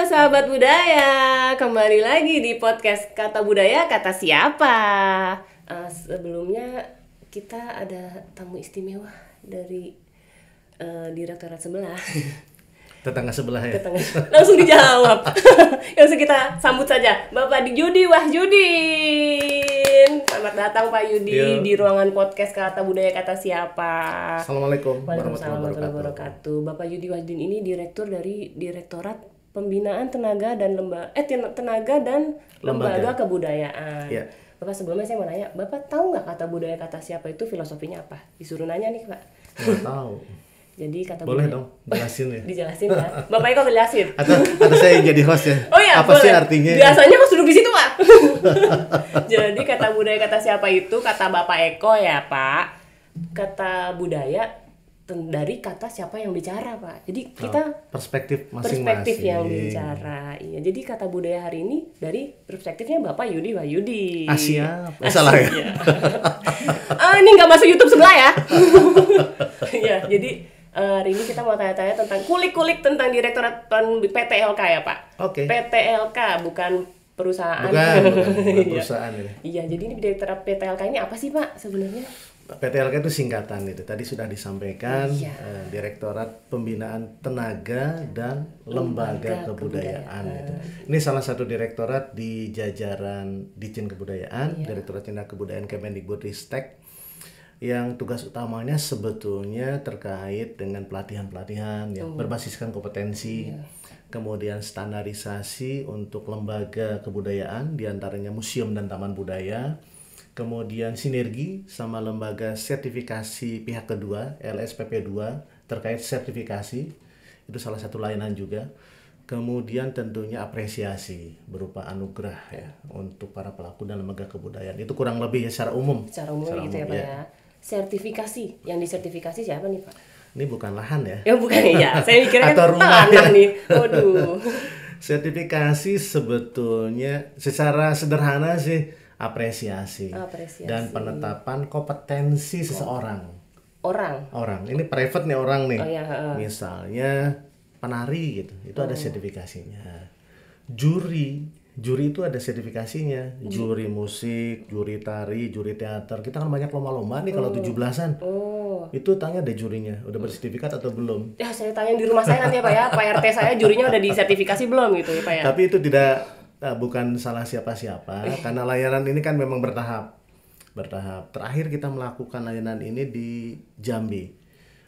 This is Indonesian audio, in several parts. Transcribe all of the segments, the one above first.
sahabat budaya, kembali lagi di podcast Kata Budaya Kata Siapa. Sebelumnya kita ada tamu istimewa dari direktorat sebelah. Tetangga sebelah ya? Langsung dijawab. Langsung kita sambut saja Bapak Yudi Wahyudin. Selamat datang Pak Yudi di ruangan podcast Kata Budaya Kata Siapa. Assalamualaikum warahmatullahi wabarakatuh. Bapak Yudi Wahyudin ini direktur dari Direktorat Pembinaan Tenaga dan Lembaga Kebudayaan. Ya. Bapak, sebelumnya saya mau nanya, Bapak tahu nggak kata budaya kata siapa itu filosofinya apa? Disuruh nanya nih Pak. Nggak tahu. Jadi kata boleh budaya. Dong, jelasin ya. Dijelasin ya. Bapak Eko jelasin. Atau saya yang jadi host ya. Oh iya, apa boleh. Sih artinya? Biasanya harus duduk di situ Pak. Jadi kata budaya kata siapa itu kata Bapak Eko ya Pak. Kata budaya dari kata siapa yang bicara Pak. Jadi kita perspektif masing-masing. Perspektif yang bicara. Iya. Jadi kata budaya hari ini dari perspektifnya Bapak Yudi Wahyudi. Siap. Salah ya. Ini nggak masuk YouTube sebelah ya. Ya, jadi hari ini kita mau tanya-tanya tentang kulik-kulik tentang Direktorat PTLK ya Pak. Oke. PTLK bukan perusahaan. Bukan perusahaan ya. Iya, jadi ini Direktorat PTLK ini apa sih Pak sebenarnya? PTLK itu singkatan itu. Tadi sudah disampaikan. Direktorat Pembinaan Tenaga dan Lembaga Kebudayaan. Gitu. Ini salah satu direktorat di jajaran Ditjen Kebudayaan, Direktorat Jenderal Kebudayaan Kemendikbudristek, yang tugas utamanya sebetulnya terkait dengan pelatihan-pelatihan yang berbasiskan kompetensi, kemudian standarisasi untuk lembaga kebudayaan, diantaranya museum dan taman budaya, kemudian sinergi sama lembaga sertifikasi pihak kedua, LSPP 2, terkait sertifikasi, itu salah satu layanan juga. Kemudian tentunya apresiasi berupa anugerah ya untuk para pelaku dan lembaga kebudayaan. Itu kurang lebih ya secara umum. Secara umum gitu ya Pak ya. Sertifikasi, yang disertifikasi siapa nih Pak? Ini bukan lahan ya? Ya bukan ya, saya mikirnya atau kan rumah tanah nih. Waduh. Sertifikasi sebetulnya secara sederhana sih apresiasi. Dan penetapan kompetensi seseorang. Orang. Ini private nih orang nih. Misalnya penari gitu, itu ada sertifikasinya. Juri itu ada sertifikasinya. Juri musik, juri tari, juri teater. Kita kan banyak lomba-lomba nih kalau 17-an. Itu tanya ada jurinya, udah bersertifikat atau belum? Ya saya tanya di rumah saya nanti ya Pak ya. Pak RT saya jurinya udah disertifikasi belum gitu ya Pak ya. Tapi itu bukan salah siapa-siapa, karena layanan ini kan memang bertahap. Terakhir kita melakukan layanan ini di Jambi.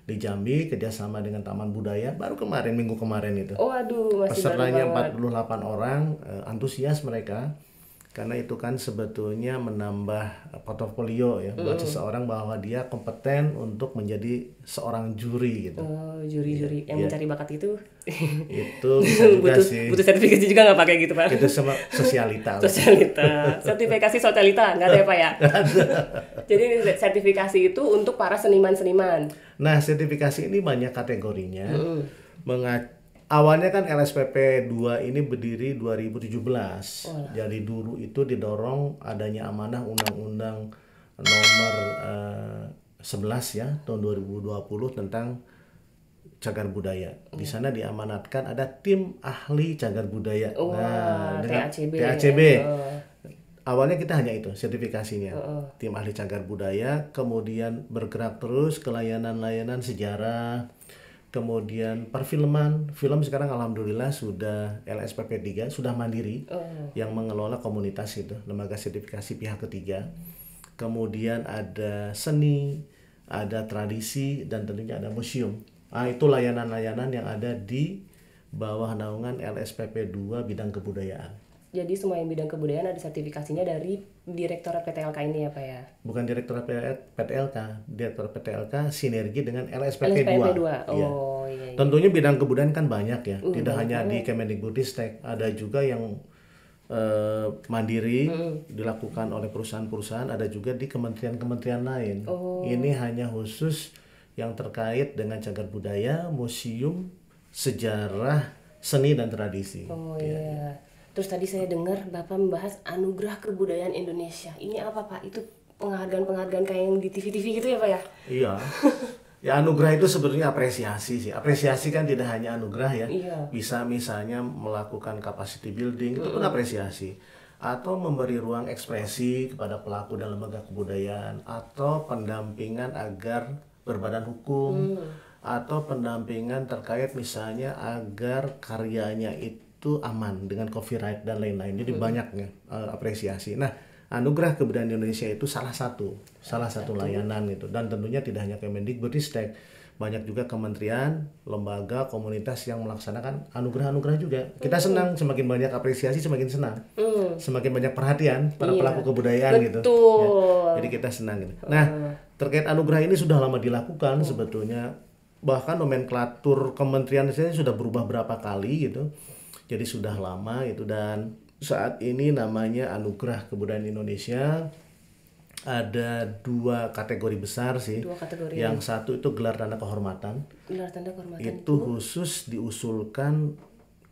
Di Jambi kerjasama dengan Taman Budaya baru minggu kemarin itu. Masih pesertanya baru 48 orang, antusias mereka karena itu kan sebetulnya menambah portofolio ya buat seseorang bahwa dia kompeten untuk menjadi seorang juri gitu. Juri yang mencari bakat itu. Itu bisa juga butuh sertifikasi juga nggak pakai gitu Pak? Itu sama sosialita. Sertifikasi sosialita nggak ada ya Pak ya? Jadi sertifikasi itu untuk para seniman-seniman. Nah, sertifikasi ini banyak kategorinya. Awalnya kan LSPP 2 ini berdiri 2017. Jadi dulu itu didorong adanya amanah Undang-Undang nomor 11 ya tahun 2020 tentang cagar budaya. Di sana diamanatkan ada tim ahli cagar budaya. Dengan TACB. Awalnya kita hanya itu sertifikasinya. Tim ahli cagar budaya, kemudian bergerak terus ke layanan-layanan sejarah. Kemudian perfilman, film sekarang alhamdulillah sudah LSPP 3, sudah mandiri yang mengelola komunitas itu, lembaga sertifikasi pihak ketiga. Kemudian ada seni, ada tradisi, dan tentunya ada museum. Itu layanan-layanan yang ada di bawah naungan LSPP 2 bidang kebudayaan. Jadi semua yang bidang kebudayaan ada sertifikasinya dari Direktorat PTLK ini ya Pak ya? Bukan Direktorat PTLK, Direktorat PTLK sinergi dengan LSPP 2. Iya. Tentunya bidang kebudayaan kan banyak ya, tidak hanya di Kemendikbudristek, ada juga yang mandiri dilakukan oleh perusahaan-perusahaan, ada juga di kementerian-kementerian lain. Ini hanya khusus yang terkait dengan cagar budaya, museum, sejarah, seni dan tradisi. Terus tadi saya dengar Bapak membahas Anugerah Kebudayaan Indonesia. Ini apa Pak? Itu penghargaan-penghargaan kayak yang di TV-TV gitu ya Pak ya? Iya. Ya anugerah itu sebetulnya apresiasi sih. Apresiasi kan tidak hanya anugerah ya. Iya. Bisa misalnya melakukan capacity building itu pun apresiasi. Atau memberi ruang ekspresi kepada pelaku dan lembaga kebudayaan. Atau pendampingan agar berbadan hukum. Atau pendampingan terkait misalnya agar karyanya itu aman dengan copyright dan lain-lain. Jadi banyaknya apresiasi. Nah, anugerah kebudayaan Indonesia itu salah satu layanan itu, dan tentunya tidak hanya Kemendikbudristek, banyak juga kementerian, lembaga, komunitas yang melaksanakan anugerah-anugerah juga. Kita senang, semakin banyak apresiasi semakin senang, semakin banyak perhatian para pelaku kebudayaan gitu. Ya, jadi kita senang gitu. Nah, terkait anugerah ini sudah lama dilakukan sebetulnya, bahkan nomenklatur kementerian saya sudah berubah berapa kali gitu. Jadi sudah lama itu, dan saat ini namanya Anugerah Kebudayaan Indonesia. Ada 2 kategori besar sih. 2 kategori. Yang satu itu gelar tanda kehormatan. Gelar tanda kehormatan itu khusus diusulkan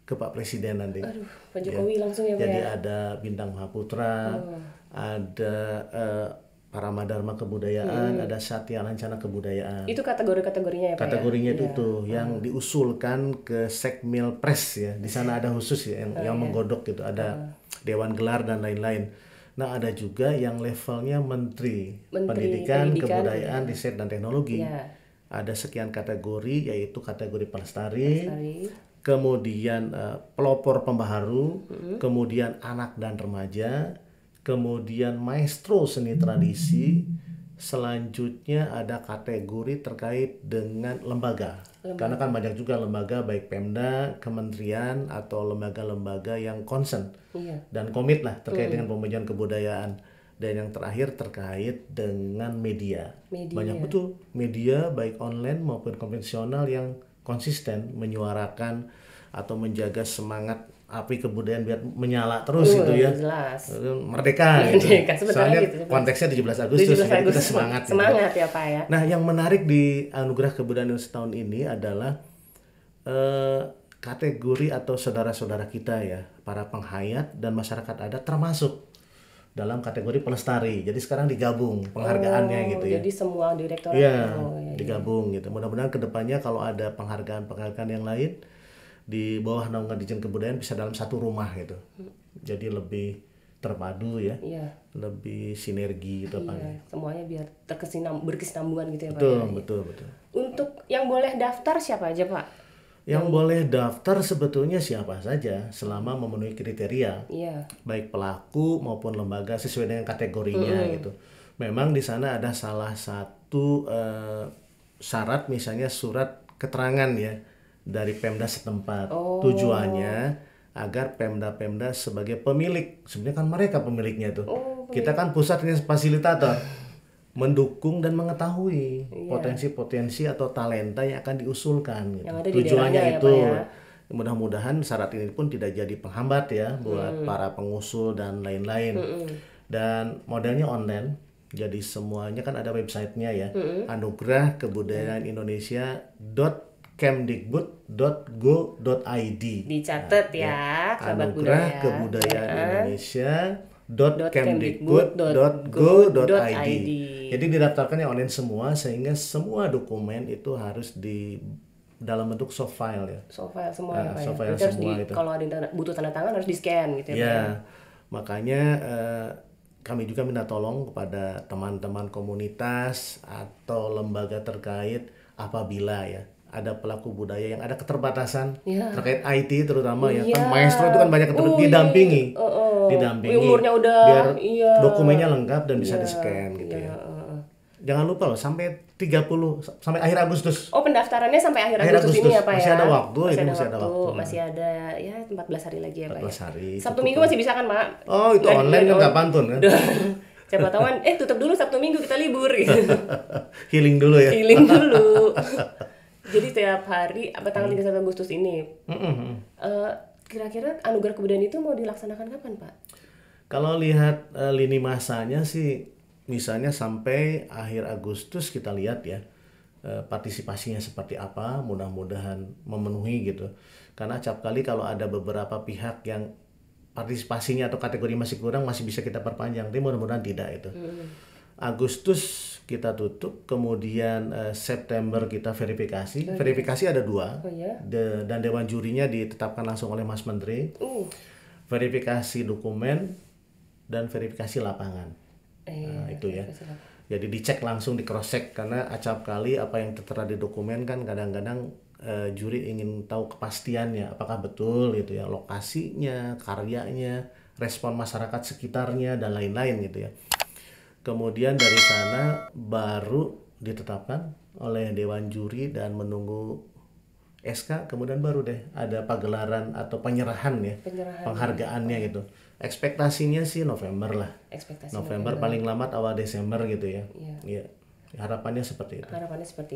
ke Pak Presiden nanti. Aduh, Pak Jokowi langsung ya Pak. Jadi ada Bintang Mahaputra, ada Paramadharma Kebudayaan, ada Satya Lancana Kebudayaan. Itu kategori-kategorinya ya Pak. Kategorinya itu yang diusulkan ke Sekmilpres ya. Di sana ada khusus ya yang menggodok gitu, ada Dewan Gelar dan lain-lain. Nah, ada juga yang levelnya Menteri Pendidikan, Kebudayaan, Riset dan Teknologi. Ada sekian kategori, yaitu kategori pelestari, kemudian pelopor pembaharu, kemudian anak dan remaja, kemudian maestro seni tradisi, selanjutnya ada kategori terkait dengan lembaga. Karena kan banyak juga lembaga baik Pemda, kementerian atau lembaga-lembaga yang concern dan komit lah terkait dengan pemajuan kebudayaan. Dan yang terakhir terkait dengan media. Banyak betul media baik online maupun konvensional yang konsisten menyuarakan atau menjaga semangat api kebudayaan biar menyala terus gitu ya. Jelas. Merdeka gitu. Soalnya gitu, konteksnya 17 Agustus, 17 jadi kita Agustus. semangat Semangat ya Pak ya. Nah, yang menarik di Anugerah Kebudayaan setahun ini adalah kategori atau saudara-saudara kita ya, para penghayat dan masyarakat adat termasuk dalam kategori pelestari. Jadi sekarang digabung penghargaannya gitu ya. Jadi semua direktorat digabung gitu. Mudah-mudahan kedepannya kalau ada penghargaan-penghargaan yang lain di bawah naungan Ditjen Kebudayaan bisa dalam satu rumah gitu. Jadi lebih terpadu ya. Lebih sinergi gitu Pak. Semuanya biar berkesinambungan gitu ya Pak. Betul. Untuk yang boleh daftar siapa aja Pak? Yang boleh daftar sebetulnya siapa saja selama memenuhi kriteria. Baik pelaku maupun lembaga sesuai dengan kategorinya gitu. Memang di sana ada salah satu syarat, misalnya surat keterangan ya dari Pemda setempat. Tujuannya agar Pemda-Pemda sebagai pemilik, sebenarnya kan mereka pemiliknya tuh. Kita kan pusat ini fasilitator, mendukung dan mengetahui potensi-potensi atau talenta yang akan diusulkan gitu. Tujuannya itu mudah-mudahan syarat ini pun tidak jadi penghambat ya buat para pengusul dan lain-lain. Dan modelnya online, jadi semuanya kan ada websitenya ya, Anugerah Kebudayaan Indonesia.kemdikbud.go.id. Dicatat ya, Anugerah Kebudayaan Indonesia.kemdikbud.go.id. Jadi didaftarkannya online semua, sehingga semua dokumen itu harus di dalam bentuk soft file ya. Soft file semua ya Pak. Soft file semua itu. Kalau ada butuh tanda tangan harus di-scan gitu ya Pak. Ya, makanya kami juga minta tolong kepada teman-teman komunitas atau lembaga terkait apabila ya ada pelaku budaya yang ada keterbatasan terkait IT terutama ya. Kan maestro itu kan banyak didampingi. Umurnya udah biar dokumennya lengkap dan bisa di-scan gitu ya. Jangan lupa loh sampai 30 sampai akhir Agustus. Pendaftarannya sampai akhir Agustus ini ya Pak ya. Masih ada waktu, Masih ada ya 14 hari lagi ya Pak. 14 hari. Sabtu Minggu masih bisa kan Pak? Itu online kan nggak pantun kan. Siapa tahu kan tutup dulu Sabtu Minggu kita libur gitu. Healing dulu ya. Healing dulu. Jadi setiap hari tanggal 31 Agustus ini. Kira-kira Anugerah Kebudayaan itu mau dilaksanakan kapan Pak? Kalau lihat lini masanya sih misalnya sampai akhir Agustus kita lihat ya partisipasinya seperti apa, mudah-mudahan memenuhi gitu. Karena acap kali kalau ada beberapa pihak yang partisipasinya atau kategori masih kurang, masih bisa kita perpanjang. Tapi mudah-mudahan tidak itu. Agustus kita tutup, kemudian September kita verifikasi. Verifikasi ada 2, dan dewan jurinya ditetapkan langsung oleh Mas Menteri. Verifikasi dokumen dan verifikasi lapangan. Nah, itu ya. Jadi dicek langsung, di cross check, karena acap kali apa yang tertera di dokumen kan kadang-kadang juri ingin tahu kepastiannya, apakah betul gitu ya, lokasinya, karyanya, respon masyarakat sekitarnya dan lain-lain gitu ya. Kemudian dari sana baru ditetapkan oleh dewan juri dan menunggu SK, kemudian baru deh ada pagelaran atau penyerahan ya, penghargaannya gitu. Ekspektasinya sih November lah. November paling lambat awal Desember gitu ya. Iya. Harapannya seperti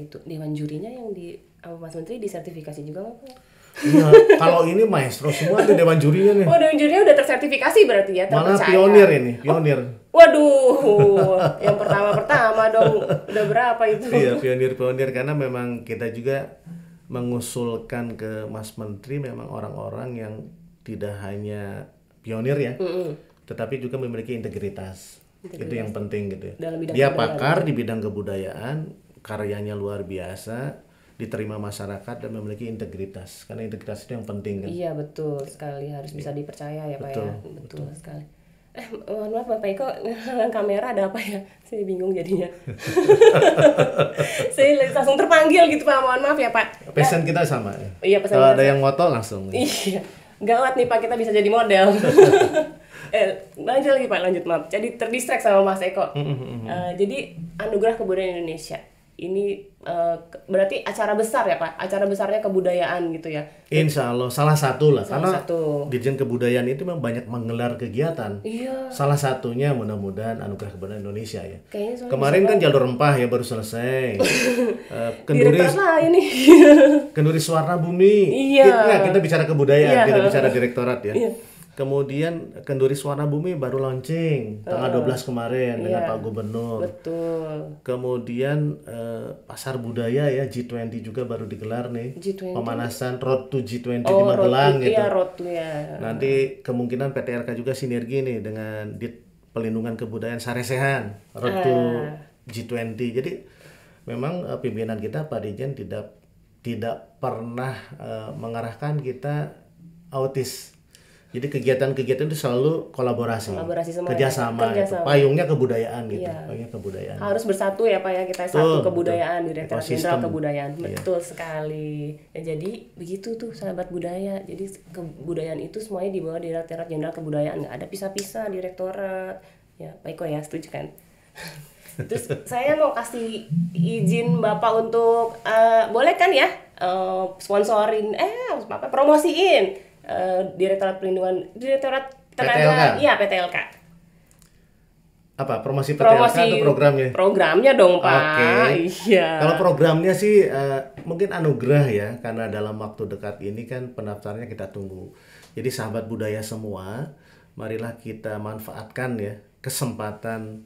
itu. Dewan jurinya yang di Mas Menteri disertifikasi juga nggak Pak? Iya, kalau ini maestro semua tuh dewan jurinya nih. Oh, dewan jurinya udah tersertifikasi berarti ya, terpercaya. Malah pionir ini, pionir. Waduh, yang pertama dong. Udah berapa itu? Iya, pionir karena memang kita juga mengusulkan ke Mas Menteri memang orang-orang yang tidak hanya pionir ya, tetapi juga memiliki integritas. Itu yang penting gitu ya. Dia pakar di bidang kebudayaan, karyanya luar biasa, diterima masyarakat dan memiliki integritas, karena integritas itu yang penting kan. Iya, betul sekali, harus bisa dipercaya ya Pak ya. Betul sekali. Mohon maaf Bapak Eko, kamera ada apa ya? Saya bingung jadinya. Saya langsung terpanggil gitu Pak, mohon maaf ya Pak. Pesan kita sama ya. Iya, pesan kalau ada yang moto langsung. Iya, gawat nih Pak, kita bisa jadi model. Lanjut lagi Pak, maaf. Jadi terdistract sama Mas Eko. Jadi Anugerah Kebudayaan Indonesia ini berarti acara besar ya Pak, acara besarnya kebudayaan gitu ya. Insya Allah salah satu lah, karena Dirjen Kebudayaan itu memang banyak menggelar kegiatan. Iya. Salah satunya mudah-mudahan Anugerah Kebudayaan Indonesia ya. Kemarin kan Jalur Rempah ya baru selesai. Kenduri Warna Bumi. Iya. Kita bicara kebudayaan, tidak bicara direktorat ya. Iya. Kemudian Kenduri Warna Bumi baru launching tanggal 12 kemarin dengan Pak Gubernur. Betul. Kemudian Pasar Budaya ya, G20 juga baru digelar nih. G20. Pemanasan Road to G20 di Magelang gitu. Iya, Road to ya. Nanti kemungkinan PTLK juga sinergi nih dengan Dit Pelindungan Kebudayaan Saresehan, Road to G20. Jadi memang pimpinan kita Pak Dirjen tidak pernah mengarahkan kita autis. Jadi kegiatan-kegiatan itu selalu kolaborasi semua, kerjasama. Payungnya kebudayaan gitu. Iya. Payungnya kebudayaan. Harus bersatu ya Pak ya, kita satu kebudayaan, Direktorat Jenderal Kebudayaan. Betul sekali. Ya, jadi begitu tuh sahabat budaya. Jadi kebudayaan itu semuanya dibawa Direktorat Jenderal Kebudayaan, nggak ada pisah-pisah direktorat. Ya, Pak Iko ya, setuju kan? Terus saya mau kasih izin Bapak untuk boleh kan ya sponsorin promosiin Direktorat Tenaga, iya PTLK. Apa promosi PTLK atau programnya? Programnya dong Pak. Okay. Iya. Kalau programnya sih mungkin anugerah ya, karena dalam waktu dekat ini kan pendaftarannya kita tunggu. Jadi sahabat budaya semua, marilah kita manfaatkan ya kesempatan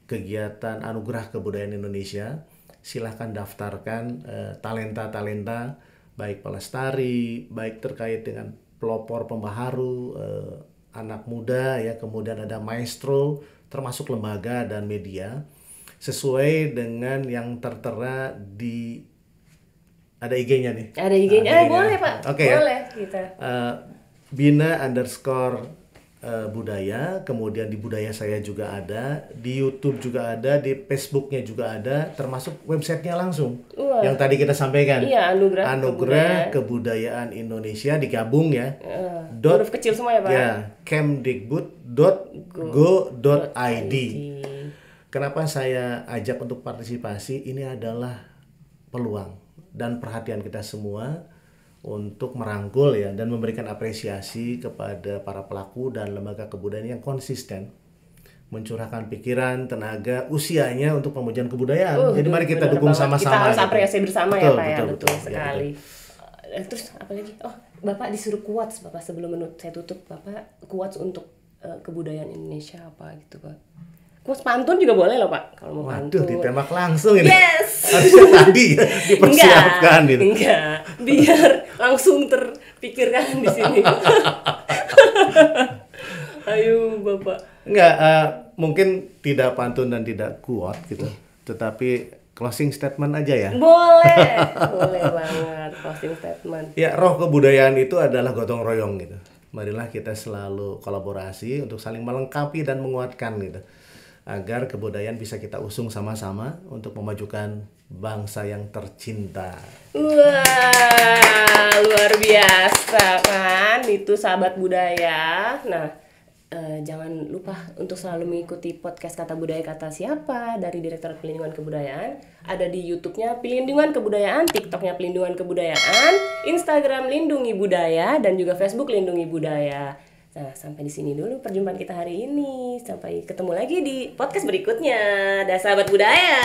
kegiatan Anugerah Kebudayaan Indonesia. Silahkan daftarkan talenta-talenta, baik pelestari, baik terkait dengan pelopor pembaharu, anak muda ya, kemudian ada maestro, termasuk lembaga dan media, sesuai dengan yang tertera di ada IG-nya nih. Ada IG-nya, boleh Pak. Oke, boleh ya? Kita. Bina_budaya, kemudian di Budaya Saya juga ada, di YouTube juga ada, di Facebooknya juga ada, termasuk websitenya langsung. Yang tadi kita sampaikan. Iya, Anugerah Kebudayaan Indonesia digabung ya. Huruf kecil semua ya Pak. Ya, kemdikbud.go.id. Kenapa saya ajak untuk partisipasi? Ini adalah peluang dan perhatian kita semua untuk merangkul ya dan memberikan apresiasi kepada para pelaku dan lembaga kebudayaan yang konsisten mencurahkan pikiran, tenaga, usianya untuk pemulihan kebudayaan. Jadi mari kita dukung sama-sama. Kita harus apresiasi bersama ya Pak ya, betul sekali. Ya, terus apa lagi? Oh, Bapak disuruh quotes Bapak sebelum saya tutup. Bapak quotes untuk kebudayaan Indonesia apa gitu Pak? Quotes pantun juga boleh loh Pak, kalau mau pantun. Waduh, ditembak langsung ini. Yes. Harusnya tadi ya, dipersiapkan gitu. Enggak, biar langsung terpikirkan di sini. Ayo Bapak. Enggak, mungkin tidak pantun dan tidak kuat gitu. tetapi closing statement aja ya. Boleh banget closing statement. Ya, roh kebudayaan itu adalah gotong royong gitu. Marilah kita selalu kolaborasi untuk saling melengkapi dan menguatkan gitu. Agar kebudayaan bisa kita usung sama-sama untuk memajukan bangsa yang tercinta. Wah, luar biasa kan itu sahabat budaya. Nah, jangan lupa untuk selalu mengikuti podcast Kata Budaya Kata Siapa dari Direktorat Pelindungan Kebudayaan. Ada di YouTube-nya Pelindungan Kebudayaan, TikTok-nya Pelindungan Kebudayaan, Instagram Lindungi Budaya, dan juga Facebook Lindungi Budaya. Nah, sampai di sini dulu perjumpaan kita hari ini. Sampai ketemu lagi di podcast berikutnya. Dah sahabat budaya.